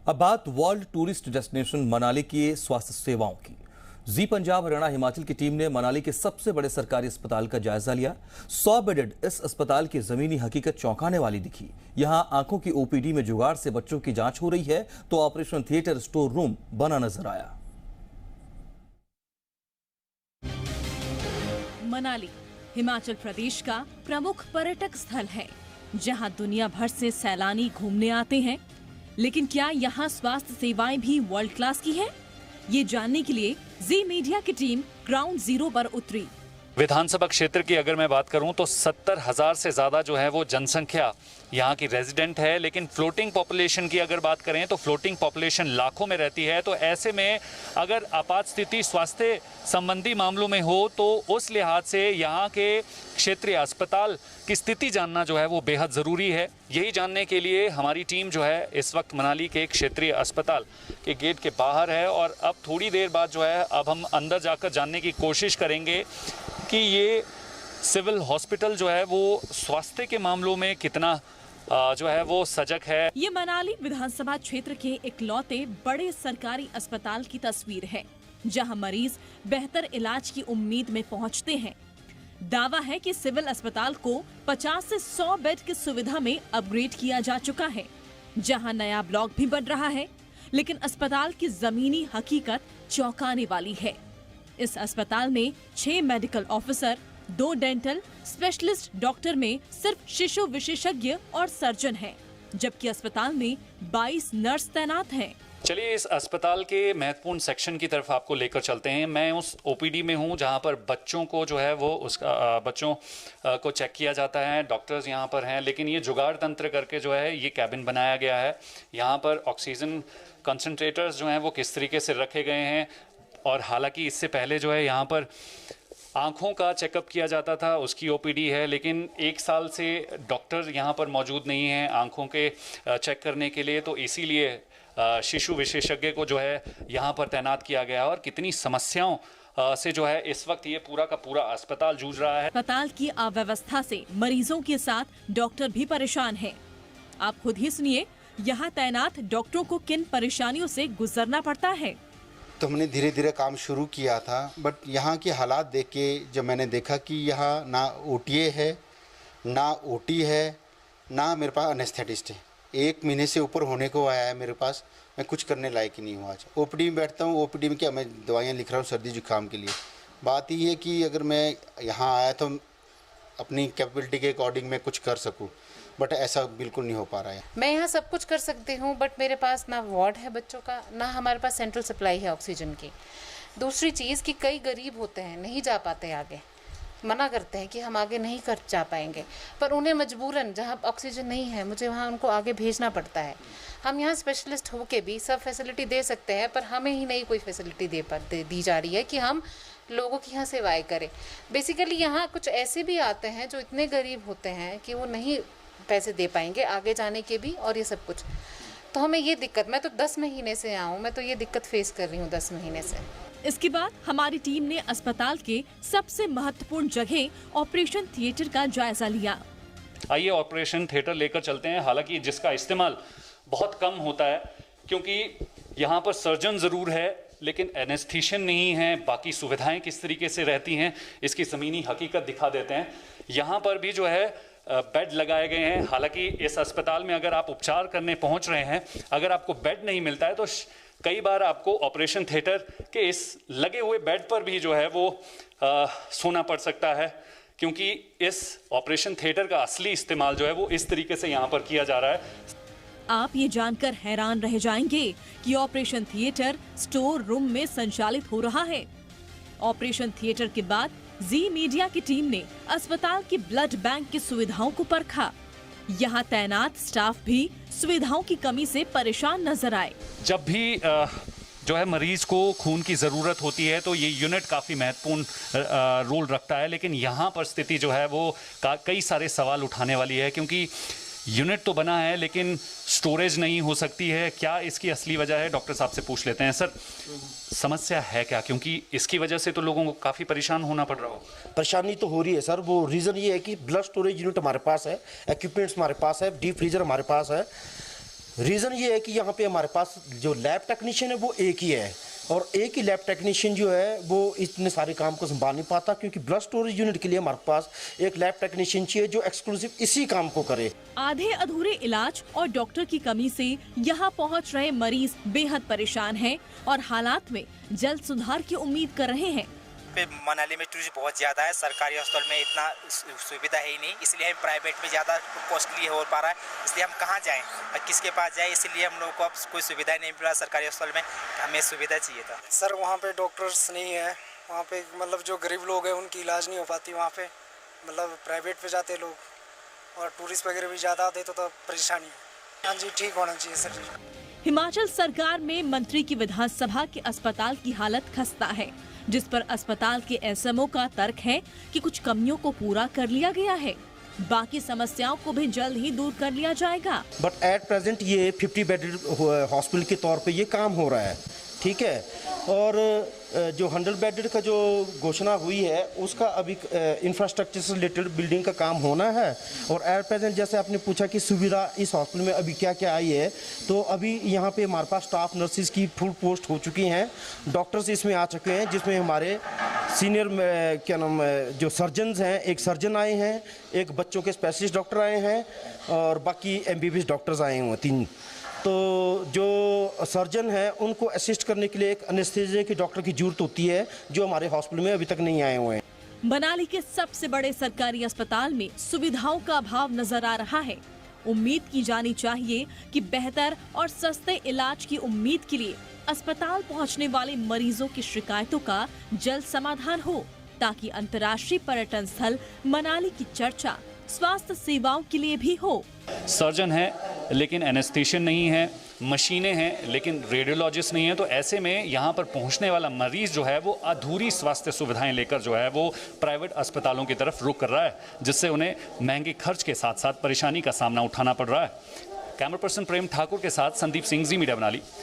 अब बात world tourist destination Manali की स्वास्थ्य सेवाओं की। जी पंजाब, हरियाणा, हिमाचल की टीम ने मनाली के सबसे बड़े सरकारी अस्पताल का जायजा लिया। 100 बेडेड इस अस्पताल की जमीनी हकीकत चौंकाने वाली दिखी। यहां आंखों की ओपीडी में जुगाड़ से बच्चों की जांच हो रही है तो ऑपरेशन थिएटर स्टोर रूम बना नजर आया। मनाली हिमाचल प्रदेश का प्रमुख पर्यटक स्थल है, जहां दुनिया भर से सैलानी घूमने आते हैं। लेकिन क्या यहाँ स्वास्थ्य सेवाएं भी वर्ल्ड क्लास की हैं? ये जानने के लिए जी मीडिया की टीम ग्राउंड जीरो पर उतरी। विधानसभा क्षेत्र की अगर मैं बात करूं तो 70,000 से ज़्यादा जो है वो जनसंख्या यहाँ की रेजिडेंट है। लेकिन फ्लोटिंग पॉपुलेशन की अगर बात करें तो फ्लोटिंग पॉपुलेशन लाखों में रहती है। तो ऐसे में अगर आपात स्थिति स्वास्थ्य संबंधी मामलों में हो तो उस लिहाज से यहाँ के क्षेत्रीय अस्पताल की स्थिति जानना जो है वो बेहद ज़रूरी है। यही जानने के लिए हमारी टीम जो है इस वक्त मनाली के क्षेत्रीय अस्पताल के गेट के बाहर है और अब थोड़ी देर बाद जो है अब हम अंदर जाकर जानने की कोशिश करेंगे कि ये सिविल हॉस्पिटल जो है वो स्वास्थ्य के मामलों में कितना जो है वो सजग है। ये मनाली विधानसभा क्षेत्र के इकलौते बड़े सरकारी अस्पताल की तस्वीर है, जहां मरीज बेहतर इलाज की उम्मीद में पहुंचते हैं। दावा है कि सिविल अस्पताल को 50 से 100 बेड की सुविधा में अपग्रेड किया जा चुका है, जहां नया ब्लॉक भी बन रहा है। लेकिन अस्पताल की जमीनी हकीकत चौंकाने वाली है। इस अस्पताल में 6 medical officer, 2 dental specialist doctor में सिर्फ शिशु विशेषज्ञ और सर्जन हैं, जबकि अस्पताल में 22 नर्स तैनात हैं। चलिए इस अस्पताल के महत्वपूर्ण सेक्शन की तरफ आपको लेकर चलते हैं। मैं उस ओपीडी में हूं जहां पर बच्चों को जो है वो उसका बच्चों को चेक किया जाता है। डॉक्टर्स यहां पर हैं, लेकिन ये जुगाड़ तंत्र करके जो है ये कैबिन बनाया गया है। यहां पर ऑक्सीजन कंसंट्रेटर्स जो हैं वो किस तरीके से रखे गए हैं। और हालांकि इससे पहले जो है यहाँ पर आँखों का चेकअप किया जाता था, उसकी ओपीडी है। लेकिन 1 साल से डॉक्टर यहाँ पर मौजूद नहीं हैं आँखों के चेक करने के लिए, तो इसीलिए शिशु विशेषज्ञ को जो है यहाँ पर तैनात किया गया। और कितनी समस्याओं से जो है इस वक्त ये पूरा का पूरा अस्पताल जूझ रहा है। अस्पताल की अव्यवस्था से मरीजों के साथ डॉक्टर भी परेशान हैं। आप खुद ही सुनिए, यहाँ तैनात डॉक्टरों को किन परेशानियों से गुजरना पड़ता है। तो हमने धीरे धीरे काम शुरू किया था, बट यहाँ के हालात देख के जब मैंने देखा कि यहाँ ना ओटीए है, ना ओटी है, ना मेरे पास एनेस्थेटिस्ट है। 1 महीने से ऊपर होने को आया है मेरे पास, मैं कुछ करने लायक ही नहीं हूँ। आज ओपीडी में बैठता हूँ, ओपीडी में क्या मैं दवाइयाँ लिख रहा हूँ सर्दी जुकाम के लिए। बात ये है कि अगर मैं यहाँ आया तो अपनी कैपेबिलिटी के अकॉर्डिंग मैं कुछ कर सकूँ, बट ऐसा बिल्कुल नहीं हो पा रहा है। मैं यहाँ सब कुछ कर सकती हूँ, बट मेरे पास ना वार्ड है बच्चों का, ना हमारे पास सेंट्रल सप्लाई है ऑक्सीजन की। दूसरी चीज़ कि कई गरीब होते हैं, नहीं जा पाते आगे, मना करते हैं कि हम आगे नहीं कर जा पाएंगे, पर उन्हें मजबूरन जहाँ ऑक्सीजन नहीं है मुझे वहाँ उनको आगे भेजना पड़ता है। हम यहाँ स्पेशलिस्ट होके भी सब फैसिलिटी दे सकते हैं, पर हमें ही नहीं कोई फैसिलिटी दी जा रही है कि हम लोगों की यहाँ सेवाएँ करें। बेसिकली यहाँ कुछ ऐसे भी आते हैं जो इतने गरीब होते हैं कि वो नहीं पैसे दे पाएंगे आगे जाने के भी, और ये सब कुछ। तो हमें ये दिक्कत, मैं तो 10 महीने से आऊँ, मैं तो ये दिक्कत फेस कर रही हूँ 10 महीने से। इसके बाद हमारी टीम ने अस्पताल के सबसे महत्वपूर्ण जगह ऑपरेशन थिएटर का जायजा लिया। आइए ऑपरेशन थिएटर लेकर चलते हैं। हालांकि जिसका इस्तेमाल बहुत कम होता है, क्योंकि यहाँ पर सर्जन ज़रूर है लेकिन एनेस्थीशियन नहीं है। बाकी सुविधाएं किस तरीके से रहती हैं इसकी ज़मीनी हकीकत दिखा देते हैं। यहाँ पर भी जो है बेड लगाए गए हैं। हालांकि इस अस्पताल में अगर आप उपचार करने पहुंच रहे हैं, अगर आपको बेड नहीं मिलता है तो कई बार आपको ऑपरेशन थिएटर के इस लगे हुए बेड पर भी जो है वो सोना पड़ सकता है, क्योंकि इस ऑपरेशन थिएटर का असली इस्तेमाल जो है वो इस तरीके से यहाँ पर किया जा रहा है। आप ये जानकर हैरान रह जाएंगे कि ऑपरेशन थिएटर स्टोर रूम में संचालित हो रहा है। ऑपरेशन थिएटर के बाद जी मीडिया की टीम ने अस्पताल की ब्लड बैंक की सुविधाओं को परखा। यहाँ तैनात स्टाफ भी सुविधाओं की कमी से परेशान नजर आए। जब भी जो है मरीज को खून की ज़रूरत होती है तो ये यूनिट काफ़ी महत्वपूर्ण रोल रखता है। लेकिन यहाँ पर स्थिति जो है वो कई सारे सवाल उठाने वाली है, क्योंकि यूनिट तो बना है लेकिन स्टोरेज नहीं हो सकती है। क्या इसकी असली वजह है, डॉक्टर साहब से पूछ लेते हैं। सर, समस्या है क्या? क्योंकि इसकी वजह से तो लोगों को काफ़ी परेशान होना पड़ रहा हो। परेशानी तो हो रही है सर। वो रीज़न ये है कि ब्लड स्टोरेज यूनिट हमारे पास है, इक्विपमेंट्स हमारे पास है, डीप फ्रीजर हमारे पास है, रीज़न ये है कि यहाँ पे हमारे पास जो लैब टेक्नीशियन है वो एक ही है, और एक ही लैब टेक्नीशियन जो है वो इतने सारे काम को संभाल नहीं पाता, क्योंकि ब्लड स्टोरेज यूनिट के लिए हमारे पास एक लैब टेक्नीशियन चाहिए जो एक्सक्लूसिव इसी काम को करे। आधे अधूरे इलाज और डॉक्टर की कमी से यहाँ पहुँच रहे मरीज बेहद परेशान हैं और हालात में जल्द सुधार की उम्मीद कर रहे हैं। पे मनाली में टूरिस्ट बहुत ज़्यादा है, सरकारी अस्पताल में इतना सुविधा है ही नहीं, इसलिए हम प्राइवेट में ज़्यादा कॉस्टली हो पा रहा है, इसलिए हम कहाँ जाएं और किसके पास जाएं, इसलिए हम लोगों को अब कोई सुविधा नहीं मिल रहा सरकारी अस्पताल में, हमें सुविधा चाहिए था। सर वहाँ पे डॉक्टर्स नहीं है, वहाँ पे मतलब जो गरीब लोग हैं उनकी इलाज नहीं हो पाती वहाँ पे, मतलब प्राइवेट पे जाते लोग और टूरिस्ट वगैरह भी ज़्यादा आते तो परेशानी है। हाँ जी, ठीक होना चाहिए सर। हिमाचल सरकार में मंत्री की विधानसभा के अस्पताल की हालत खस्ता है, जिस पर अस्पताल के एसएमओ का तर्क है कि कुछ कमियों को पूरा कर लिया गया है, बाकी समस्याओं को भी जल्द ही दूर कर लिया जाएगा। बट एट प्रेजेंट ये 50 बेडेड हॉस्पिटल के तौर पे ये काम हो रहा है, ठीक है, और जो 100 बेडेड का जो घोषणा हुई है उसका अभी इंफ्रास्ट्रक्चर से रिलेटेड बिल्डिंग का काम होना है। और एट प्रेजेंट जैसे आपने पूछा कि सुविधा इस हॉस्पिटल में अभी क्या क्या आई है, तो अभी यहाँ पे हमारे पास स्टाफ नर्सिस की फुल पोस्ट हो चुकी हैं, डॉक्टर्स इसमें आ चुके हैं, जिसमें हमारे सीनियर क्या नाम जो सर्जन्स हैं, एक सर्जन आए हैं, एक बच्चों के स्पेशलिस्ट डॉक्टर आए हैं और बाकी MBBS डॉक्टर्स आए हुए हैं 3। तो जो सर्जन है उनको असिस्ट करने के लिए एक एनेस्थीसिया की डॉक्टर की जरूरत होती है, जो हमारे हॉस्पिटल में अभी तक नहीं आए हुए हैं। मनाली के सबसे बड़े सरकारी अस्पताल में सुविधाओं का अभाव नजर आ रहा है। उम्मीद की जानी चाहिए कि बेहतर और सस्ते इलाज की उम्मीद के लिए अस्पताल पहुंचने वाले मरीजों की शिकायतों का जल्द समाधान हो, ताकि अंतर्राष्ट्रीय पर्यटन स्थल मनाली की चर्चा स्वास्थ्य सेवाओं के लिए भी हो। सर्जन है लेकिन एनेस्थेशियन नहीं है, मशीनें हैं लेकिन रेडियोलॉजिस्ट नहीं है, तो ऐसे में यहाँ पर पहुँचने वाला मरीज जो है वो अधूरी स्वास्थ्य सुविधाएं लेकर जो है वो प्राइवेट अस्पतालों की तरफ रुख कर रहा है, जिससे उन्हें महंगे खर्च के साथ साथ परेशानी का सामना उठाना पड़ रहा है। कैमरा पर्सन प्रेम ठाकुर के साथ संदीप सिंह, जी मीडिया मनाली।